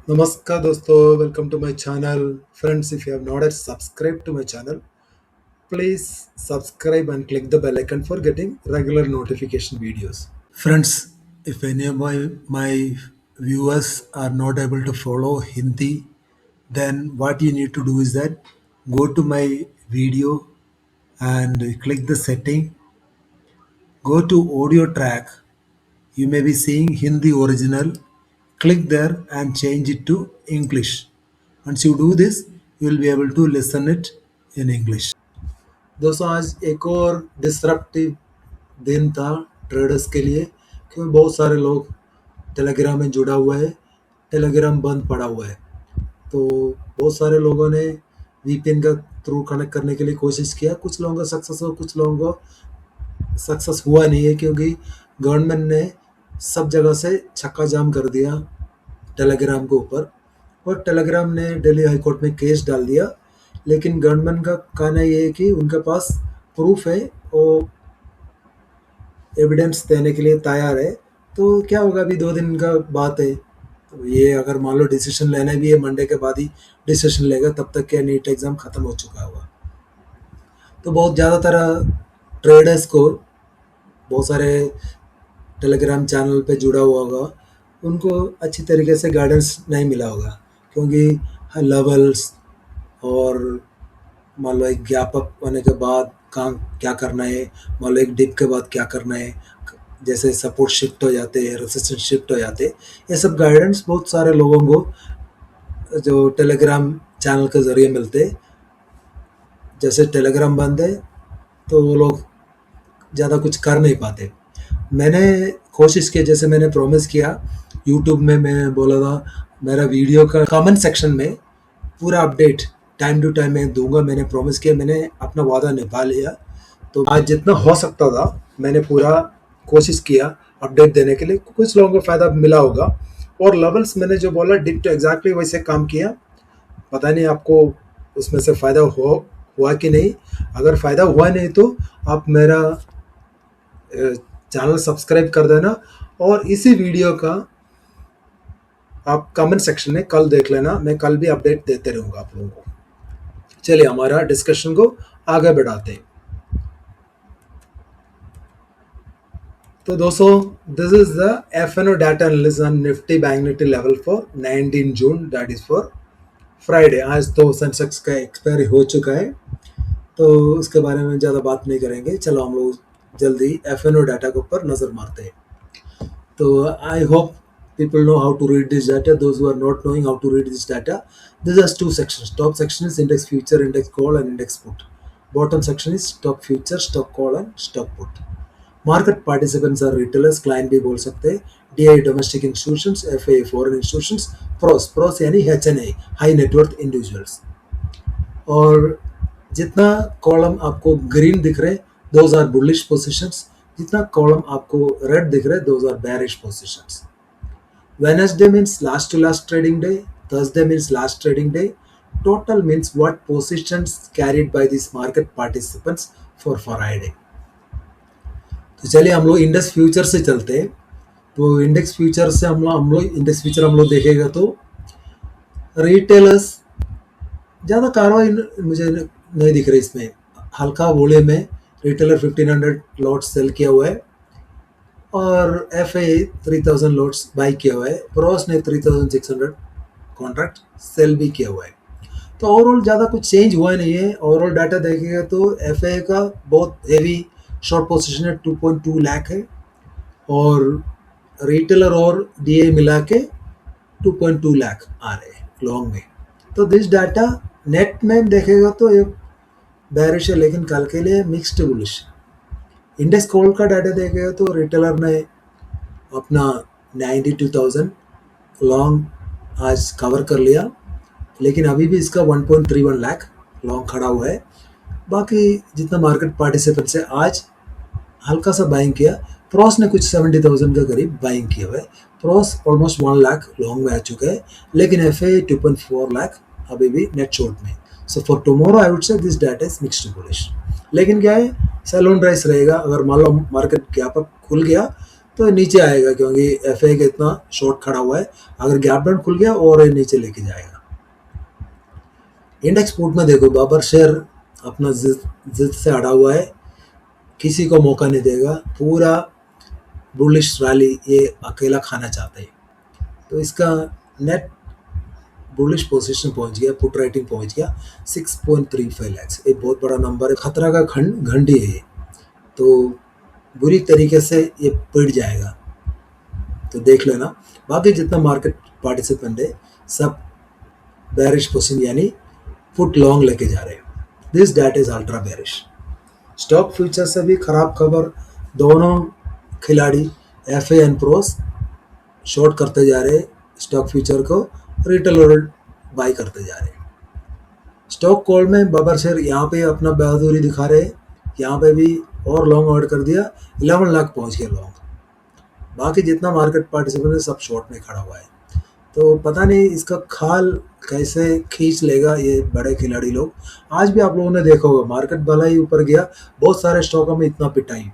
Namaskar dosto, welcome to my channel. Friends, if you have not yet subscribed to my channel, please subscribe and click the bell icon for getting regular notification videos. Friends, if any of my viewers are not able to follow Hindi, then what you need to do is that go to my video and click the setting, go to audio track. You may be seeing Hindi original. Click there and change it to English. Once you do this, you will be able to listen it in English. दोस्तों आज एक और disruptive दिन था traders के लिए क्योंकि बहुत सारे लोग टेलीग्राम में जुड़ा हुआ है। टेलीग्राम बंद पड़ा हुआ है तो बहुत सारे लोगों ने वीपीएन का थ्रू कनेक्ट करने के लिए कोशिश किया। कुछ लोगों का सक्सेस हो, कुछ लोगों को सक्सेस हुआ नहीं है क्योंकि गवर्नमेंट ने सब जगह से छक्का जाम कर दिया टेलीग्राम के ऊपर और टेलीग्राम ने दिल्ली हाई कोर्ट में केस डाल दिया। लेकिन गवर्नमेंट का कहना ये है कि उनके पास प्रूफ है, वो एविडेंस देने के लिए तैयार है। तो क्या होगा, अभी 2 दिन का बात है। तो ये अगर मान लो डिसीजन लेना भी है, मंडे के बाद ही डिसीजन लेगा, तब तक क्या नीट एग्ज़ाम ख़त्म हो चुका होगा। तो बहुत ज़्यादातर ट्रेडर्स को बहुत सारे टेलीग्राम चैनल पे जुड़ा हुआ होगा, उनको अच्छी तरीके से गाइडेंस नहीं मिला होगा क्योंकि लेवल्स और मान लो एक गैप अप होने के बाद कहाँ क्या करना है, मान लो एक डिप के बाद क्या करना है, जैसे सपोर्ट शिफ्ट हो जाते हैं, रेजिस्टेंस शिफ्ट हो जाते हैं, ये सब गाइडेंस बहुत सारे लोगों को जो टेलीग्राम चैनल के ज़रिए मिलते। जैसे टेलीग्राम बंद है तो वो लोग ज़्यादा कुछ कर नहीं पाते। मैंने कोशिश की, जैसे मैंने प्रॉमिस किया यूट्यूब में, मैं बोला था मेरा वीडियो का कमेंट सेक्शन में पूरा अपडेट टाइम टू टाइम मैं दूंगा। मैंने प्रॉमिस किया, मैंने अपना वादा निभा लिया। तो आज जितना हो सकता था मैंने पूरा कोशिश किया अपडेट देने के लिए। कुछ लोगों को फ़ायदा मिला होगा और लेवल्स मैंने जो बोला डिप तो एग्जैक्टली वैसे काम किया। पता नहीं आपको उसमें से फ़ायदा हुआ कि नहीं। अगर फ़ायदा हुआ नहीं तो आप मेरा चैनल सब्सक्राइब कर देना और इसी वीडियो का आप कमेंट सेक्शन में कल देख लेना। मैं कल भी अपडेट देते रहूँगा आप लोगों को। चलिए हमारा डिस्कशन को आगे बढ़ाते हैं। तो दोस्तों, this is the FNO data analysis on Nifty Bank Nifty level for 19 June, that is for Friday. आज तो सेंसेक्स का एक्सपायरी हो चुका है तो उसके बारे में ज़्यादा बात नहीं करेंगे। चलो हम लोग जल्दी एफएनओ डाटा के ऊपर नज़र मारते हैं। तो I hope people know how to read this data. Those who are not knowing how to read this data, this has 2 sections. Top section is index future, index call and index put. Bottom section is stock future, stock call and stock put. Market participants are retailers, client भी बोल सकते हैं, DI domestic institutions, FA foreign institutions, pros यानी HNI high net worth individuals। और जितना column आपको green दिख रहे those are bullish positions, जितना कॉलम आपको रेड दिख रहे those are bearish positions। Wednesday means last to last trading day, Thursday means last trading day, total means what positions carried by these market participants for Friday। तो चलिए हम लोग index future से चलते हैं। तो इंडेक्स फ्यूचर से हम लोग इंडेक्स फ्यूचर हम लोग देखेगा तो रिटेलर्स ज़्यादा कार्रवाई मुझे नहीं दिख रही इसमें। हल्का वोले में रिटेलर 1500 लॉट सेल किया हुआ है और FA 3000 लॉट्स बाई किया हुआ है। प्रोस ने 3600 कॉन्ट्रैक्ट सेल भी किया हुआ है। तो ओवरऑल ज़्यादा कुछ चेंज हुआ नहीं है। ओवरऑल डाटा देखेगा तो FA का बहुत हेवी शॉर्ट पोजीशन है, 2.2 लाख है और रिटेलर और DA मिला के 2.2 लाख आ रहे हैं लॉन्ग में। तो दिस डाटा नेट में देखेगा तो ये बेरिश है लेकिन कल के लिए मिक्स्ड बुलिश। इंडेक्स कॉल का डाटा देखेगा तो रिटेलर ने अपना 92,000 लॉन्ग आज कवर कर लिया, लेकिन अभी भी इसका 1.31 लाख लॉन्ग खड़ा हुआ है। बाकी जितना मार्केट पार्टिसिपेंट्स है आज हल्का सा बाइंग किया। प्रोस ने कुछ 70,000 के करीब बाइंग किया हुआ है। प्रोस ऑलमोस्ट 1 लाख लॉन्ग में आ चुका है, लेकिन FA 2.4 लाख अभी भी नेट शॉर्ट में। So for tomorrow I would say this data is mixed bullish. लेकिन क्या है, सेल ऑन राइस रहेगा। अगर मान लो मार्केट गैप अप खुल गया तो नीचे आएगा क्योंकि एफए का इतना शॉर्ट खड़ा हुआ है। अगर गैप डाउन खुल गया और ये नीचे लेके जाएगा। इंडेक्स पुट में देखो बाबर शेयर अपना जिद से अड़ा हुआ है, किसी को मौका नहीं देगा, पूरा बुलिश रैली ये अकेला खाना चाहता है। तो इसका नेट बुलिश पोजीशन पहुंच गया, पुट राइटिंग पहुंच गया 6.35 लाख। एक बहुत बड़ा नंबर है, खतरा का घंटी है ये, तो बुरी तरीके से ये पिट जाएगा। तो देख लेना। बाकी जितना मार्केट पार्टिसिपेंट है सब बेरिश पोजीशन यानी पुट लॉन्ग लेके जा रहे हैं। This date is ultra bearish. Stock future से भी खराब खबर, दोनों खिलाड़ी एफए एंड प्रोस शॉर्ट करते जा रहे हैं स्टॉक फ्यूचर को, रिटेल और बाई करते जा रहे हैं। स्टॉक कॉल में बाबर शेयर यहाँ पे अपना बहादुरी दिखा रहे हैं, यहाँ पे भी और लॉन्ग ऐड कर दिया, 11 लाख पहुंच गया लॉन्ग। बाकी जितना मार्केट पार्टिसिपेंट है सब शॉर्ट में खड़ा हुआ है। तो पता नहीं इसका खाल कैसे खींच लेगा ये बड़े खिलाड़ी लोग। आज भी आप लोगों ने देखा होगा मार्केट भला ही ऊपर गया, बहुत सारे स्टॉकों में इतना पिटाई,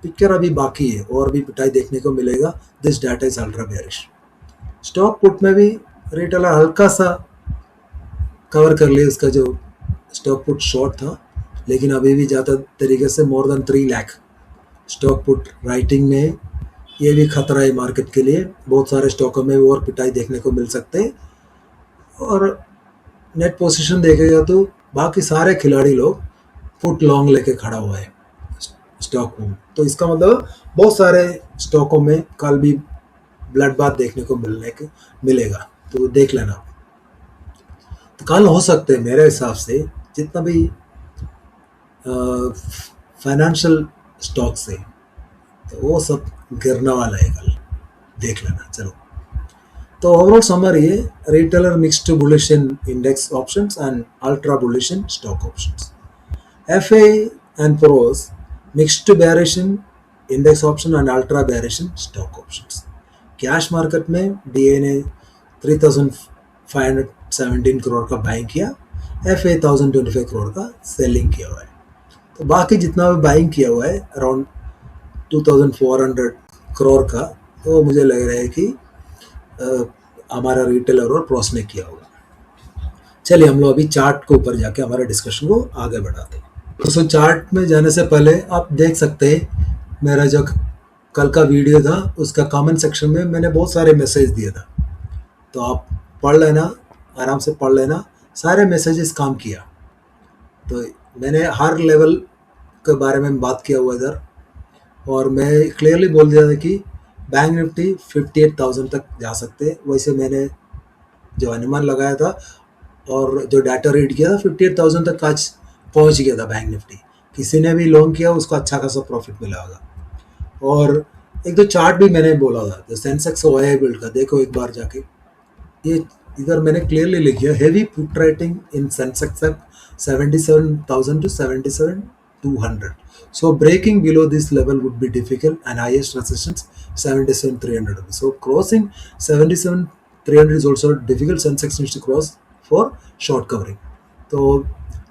पिक्चर अभी बाकी है और भी पिटाई देखने को मिलेगा। This data is ultra bearish. Stock put में भी रिटेलर हल्का सा कवर कर लिया उसका जो स्टॉक पुट शॉर्ट था, लेकिन अभी भी ज़्यादा तरीके से more than 3 lakh stock put writing में, ये भी खतरा है मार्केट के लिए। बहुत सारे स्टॉकों में और पिटाई देखने को मिल सकते हैं। और नेट पोजीशन देखेगा तो बाकी सारे खिलाड़ी लोग पुट लॉन्ग लेके खड़ा हुआ है स्टॉक में। तो इसका मतलब बहुत सारे स्टॉकों में कल भी ब्लड बाथ देखने को मिलेगा, तो देख लेना। तो कल हो सकते हैं मेरे हिसाब से जितना भी फाइनेंशियल स्टॉक्स है तो वो सब गिरने वाला है कल, देख लेना। चलो, तो ओवरऑल समरी है, retailer mixed to bullish in index options and ultra bullish in stock options. FA and pros mixed to bearish in index option and ultra bearish in stock options. Cash market में DA ने 3517 करोड़ का buying किया, FA 1025 crore का selling किया हुआ है। तो बाकी जितना भी बाइंग किया हुआ है अराउंड 2400 करोड़ का, तो मुझे लग रहा है कि हमारा रिटेलर और प्रोस ने किया होगा। चलिए हम लोग अभी चार्ट के ऊपर जाके हमारे डिस्कशन को आगे बढ़ाते हैं। तो चार्ट में जाने से पहले आप देख सकते हैं मेरा जो कल का वीडियो था उसका कमेंट सेक्शन में मैंने बहुत सारे मैसेज दिया था, तो आप पढ़ लेना, आराम से पढ़ लेना, सारे मैसेजेस काम किया। तो मैंने हर लेवल के बारे में बात किया हुआ इधर, और मैं क्लियरली बोल दिया था कि बैंक निफ्टी 58,000 तक जा सकते। वैसे मैंने जो अनुमान लगाया था और जो डाटा रीड किया था 58,000 तक आज पहुंच गया था बैंक निफ्टी। किसी ने भी लॉन्ग किया उसको अच्छा खासा प्रॉफिट मिला होगा। और एक दो चार्ट भी मैंने बोला था, जो सेंसेक्स ओआई बिल्ड का देखो एक बार जाके, ये इधर मैंने क्लियरली लिख दिया, heavy put writing in Sensex 77,000 to 77,200. So breaking below this level would be difficult and highest resistance 77,300. So crossing 77,300 is also difficult. Sensex needs to cross for short covering. तो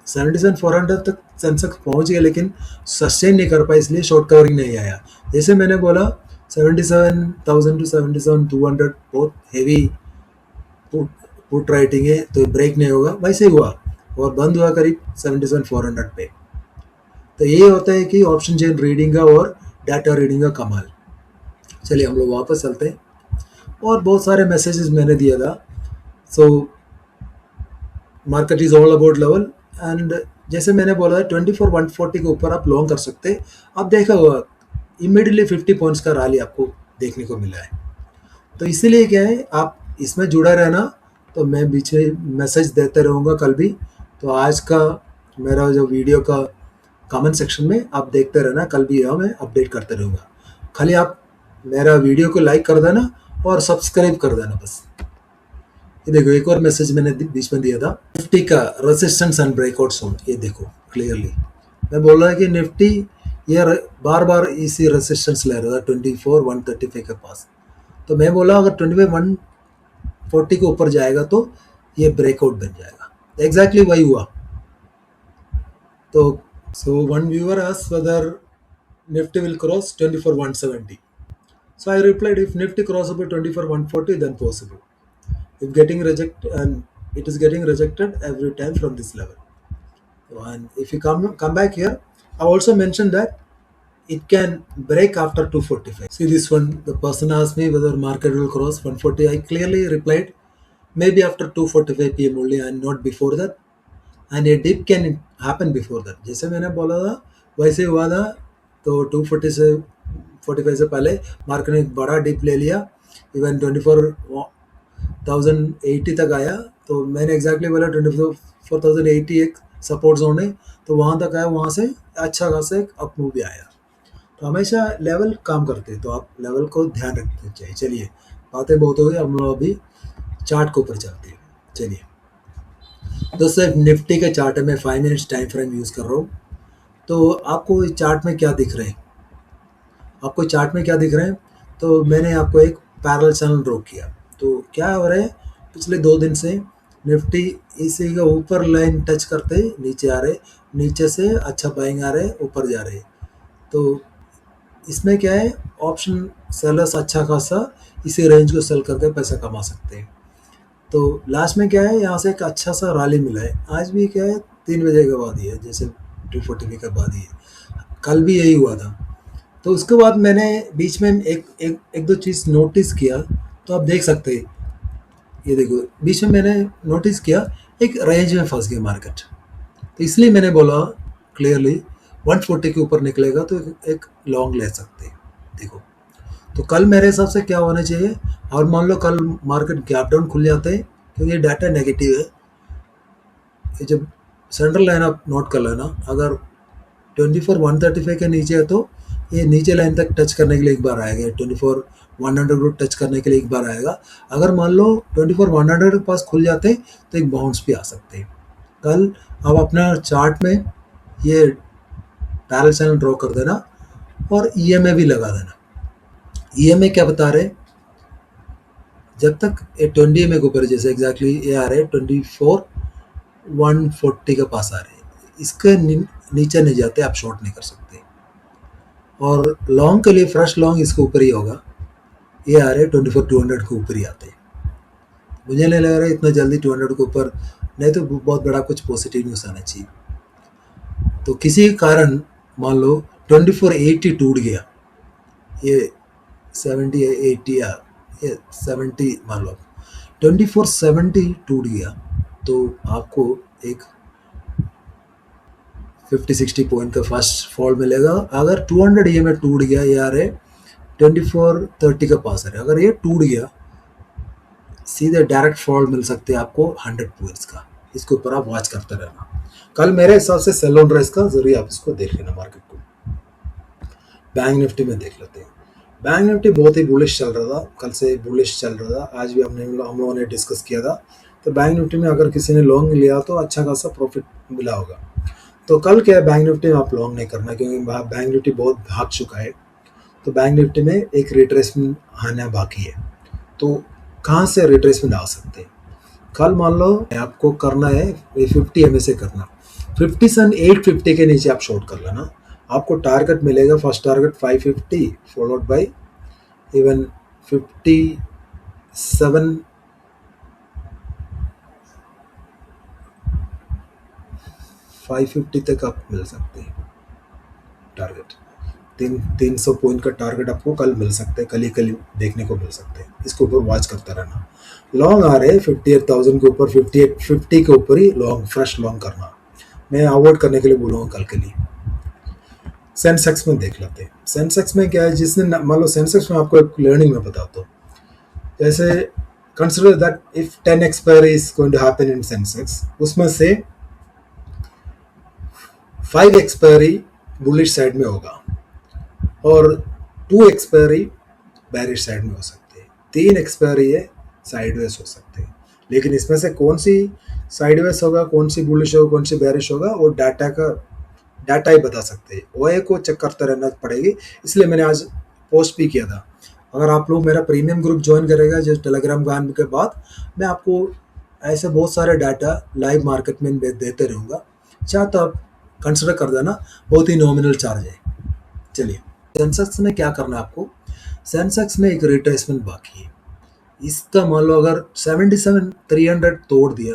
77,400 तक सेंसेक्स पहुंच गया लेकिन sustain नहीं कर पाया, इसलिए short covering नहीं आया। जैसे मैंने बोला 77,000 to 77,200 बहुत हेवी पुट राइटिंग है, तो ब्रेक नहीं होगा, वैसे ही हुआ और बंद हुआ करीब 77,400 पे। तो ये होता है कि ऑप्शन चेन रीडिंग का और डाटा रीडिंग का कमाल। चलिए हम लोग वापस चलते हैं, और बहुत सारे मैसेजेस मैंने दिया था। So market is all about level, and जैसे मैंने बोला 24,140 के ऊपर आप लॉन्ग कर सकते हैं। आप देखा होगा इमीडिएटली 50 पॉइंट्स का रैली आपको देखने को मिला है। तो इसीलिए क्या है, आप इसमें जुड़ा रहना, तो मैं बीच में मैसेज देते रहूँगा कल भी। तो आज का मेरा जो वीडियो का कमेंट सेक्शन में आप देखते रहना, कल भी मैं अपडेट करते रहूँगा। खाली आप मेरा वीडियो को लाइक कर देना और सब्सक्राइब कर देना बस। ये देखो एक और मैसेज मैंने बीच में दिया था, निफ्टी का रेजिस्टेंस एंड ब्रेकआउट जोन। ये देखो क्लियरली मैं बोल रहा है कि निफ्टी ये बार बार इसी रेजिस्टेंस ले रहा था 24,135 के पास। तो मैं बोला अगर 25,140 के ऊपर जाएगा तो ये ब्रेकआउट बन जाएगा। एग्जैक्टली वही हुआ। तो so one viewer asked whether Nifty will cross 24,170. So I replied, if Nifty cross over 24,140, then possible. If getting rejected, and it is getting rejected every time from this level. And if you come back here, I also mentioned that it can break after 245. See this one, the person asked me whether market will cross 140. I clearly replied, maybe after 2:45 p.m. only and not before that. And a dip can happen before that. जैसे मैंने बोला था वैसे हुआ था. तो 240 से 45 से पहले मार्केट ने एक बड़ा डिप ले लिया, इवन 24,080 तक आया. तो मैंने एग्जैक्टली बोला 24,080 एक सपोर्ट जोन है, तो वहाँ तक आया, वहाँ से अच्छा खासा एक अप मूव भी आया. तो हमेशा लेवल काम करते हैं, तो आप लेवल को ध्यान रखना चाहिए. चलिए, बातें बहुत हो गई, हम लोग अभी चार्ट के ऊपर चलते हैं. चलिए दोस्तों, निफ्टी के चार्ट में 5 मिनट्स टाइम फ्रेम यूज़ कर रहा हूँ. तो आपको इस चार्ट में क्या दिख रहे हैं? आपको चार्ट में क्या दिख रहे हैं? तो मैंने आपको एक पैरेलल चैनल ड्रॉ किया. तो क्या हो रहा है, पिछले 2 दिन से निफ्टी इसी के ऊपर लाइन टच करते नीचे आ रहे, नीचे से अच्छा बाइंग आ रहे, ऊपर जा रहे. तो इसमें क्या है, ऑप्शन सेलर्स अच्छा खासा इसी रेंज को सेल करके पैसा कमा सकते हैं. तो लास्ट में क्या है, यहाँ से एक अच्छा सा रैली मिला है. आज भी क्या है, 3 बजे के बाद ही है, जैसे 2:40 के बाद ही है. कल भी यही हुआ था. तो उसके बाद मैंने बीच में एक दो चीज़ नोटिस किया. तो आप देख सकते हैं, ये देखो, बीच में मैंने नोटिस किया एक रेंज में फंस गया मार्केट. तो इसलिए मैंने बोला क्लियरली 140 के ऊपर निकलेगा तो एक लॉन्ग ले सकते हैं. देखो, तो कल मेरे हिसाब से क्या होना चाहिए, और मान लो कल मार्केट गैप डाउन खुल जाते हैं, क्योंकि ये डाटा नेगेटिव है. ये जब सेंट्रल लाइन आप नोट कर लेना, अगर 24,135 के नीचे है तो ये नीचे लाइन तक टच करने के लिए एक बार आएगा, 24,100 को टच करने के लिए एक बार आएगा. अगर मान लो 24,100 के पास खुल जाते हैं तो एक बाउंस भी आ सकते हैं. कल आप अपना चार्ट में ये पैरेलल चैनल ड्रॉ कर देना और ईएमए भी लगा देना. ईएमए क्या बता रहे, जब तक ये 20 EMA के ऊपर, जैसे एग्जैक्टली ये आ रहे 24,140 के पास आ रहे, इसके नीचे नहीं जाते आप शॉर्ट नहीं कर सकते. और लॉन्ग के लिए फ्रेश लॉन्ग इसके ऊपर ही होगा. ये आ रहे 24,200 के ऊपर ही आते हैं. मुझे नहीं लग रहा है इतना जल्दी 200 के ऊपर, नहीं तो बहुत बड़ा कुछ पॉजिटिव न्यूज़ आना चाहिए. तो किसी कारण मान लो 2480 टूट गया, ये 70 80 या ये 70 मान लो 2470 टूट गया, तो आपको एक 50-60 पॉइंट का फर्स्ट फॉल मिलेगा. अगर 200 EMA टूट गया, यार है 2430 के पास है, अगर ये टूट गया सीधे डायरेक्ट फॉल मिल सकते हैं आपको 100 पॉइंट्स का. इसके ऊपर आप वॉच करते रहना. कल मेरे हिसाब से सेल ऑन रेस का जरिए आप इसको देख लेना मार्केट को. बैंक निफ्टी में देख लेते हैं. बैंक निफ्टी बहुत ही बुलिश चल रहा था, कल से बुलिश चल रहा था. आज भी हम लोगों ने डिस्कस किया था. तो बैंक निफ्टी में अगर किसी ने लॉन्ग लिया तो अच्छा खासा प्रॉफिट मिला होगा. तो कल क्या है, बैंक निफ्टी में आप लॉन्ग नहीं करना, क्योंकि बैंक निफ्टी बहुत भाग चुका है. तो बैंक निफ्टी में एक रिट्रेसमेंट आना बाकी है. तो कहाँ से रिट्रेसमेंट आ सकते हैं, कल मान लो आपको करना है 50 EMA से करना, 50 से 850 के नीचे आप शॉर्ट कर लेना. आपको टारगेट मिलेगा, first target 550 followed by even 57 550 तक आप मिल सकते हैं टारगेट. 300 पॉइंट का टारगेट आपको कल मिल सकता है, कल देखने को मिल सकते हैं. इसके ऊपर वॉच करता रहना. लॉन्ग आ रहे 58,000 के ऊपर, 5850 के ऊपर ही लॉन्ग, फ्रेश लॉन्ग करना. मैं अवॉइड करने के लिए बोलूँगा कल के लिए. सेंसेक्स में देख लेते हैं. सेंसेक्स में क्या है, जिसने मान लो सेंसेक्स में आपको एक लर्निंग में बताता हूँ. जैसे consider that if 10 expiry is going to happen in Sensex, उसमें से 5 एक्सपायरी बुलिश साइड में होगा और 2 एक्सपायरी बैरिश साइड में हो सकते हैं, 3 एक्सपायरी है साइडवेज हो सकते हैं. लेकिन इसमें से कौन सी साइडवेज होगा, कौन सी बुलिश होगा, कौन सी बैरिश होगा, और डाटा ही बता सकते हैं. ओए को चेक करते रहना पड़ेगी. इसलिए मैंने आज पोस्ट भी किया था. अगर आप लोग मेरा प्रीमियम ग्रुप ज्वाइन करेगा जो टेलीग्राम गान के बाद, मैं आपको ऐसे बहुत सारे डाटा लाइव मार्केट में देते रहूँगा. चाहे तो आप कंसिडर कर देना, बहुत ही नॉमिनल चार्ज है. चलिए, सेंसेक्स में क्या करना है आपको, सेंसेक्स में एक रिट्रेसमेंट बाकी है। इसका मान लो अगर 77,300 तोड़ दिया,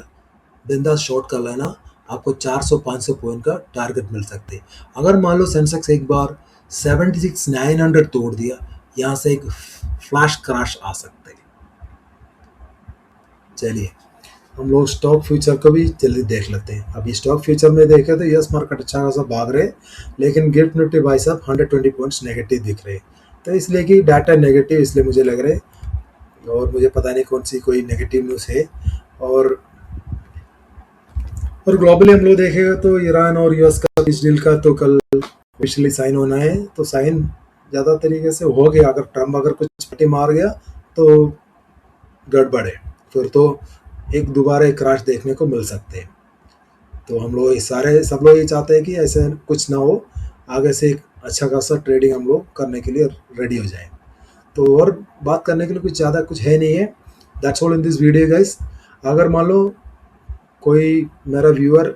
बिंदास शॉर्ट कर लेना, आपको 400-500 पॉइंट का टारगेट मिल सकते हैं। अगर मान लो सेंसेक्स एक बार 76,900 तोड़ दिया, यहाँ से एक फ्लैश क्रैश आ सकते हैं। चलिए हम लोग स्टॉक फ्यूचर को भी जल्दी देख लेते हैं। अभी स्टॉक फ्यूचर में देखें तो यस मार्केट अच्छा खासा भाग रहे, लेकिन गिफ्ट निफ्टी भाई साहब 120 पॉइंट्स नेगेटिव दिख रहे हैं। तो इसलिए कि डाटा नेगेटिव इसलिए मुझे लग रहा है, और मुझे पता नहीं कौन सी कोई नेगेटिव न्यूज़ है। और ग्लोबली हम लोग देखेगा तो ईरान और यूएस का बीच डील का तो कल ऑफिशियली साइन होना है। तो साइन ज़्यादा तरीके से हो गया। अगर ट्रम्प अगर कुछ पट्टी मार गया तो गड़बड़ है, फिर तो एक दोबारा एक क्रैश देखने को मिल सकते हैं। तो हम लोग सारे सब लोग ये चाहते हैं कि ऐसे कुछ ना हो, आगे से एक अच्छा खासा ट्रेडिंग हम लोग करने के लिए रेडी हो जाए। तो और बात करने के लिए कुछ ज़्यादा कुछ है नहीं है। That's all in this video guys. अगर मान लो कोई मेरा व्यूअर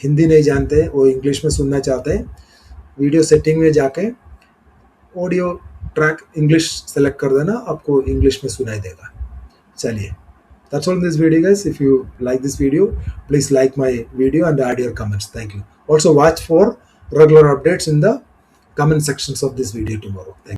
हिंदी नहीं जानते, वो इंग्लिश में सुनना चाहते हैं, वीडियो सेटिंग में जाके ऑडियो ट्रैक इंग्लिश सेलेक्ट कर देना, आपको इंग्लिश में सुनाई देगा। चलिए, that's all in this video guys. If you like this video, please like my video and add your comments. Thank you. Also watch for regular updates in the comment sections of this video tomorrow. Thank you.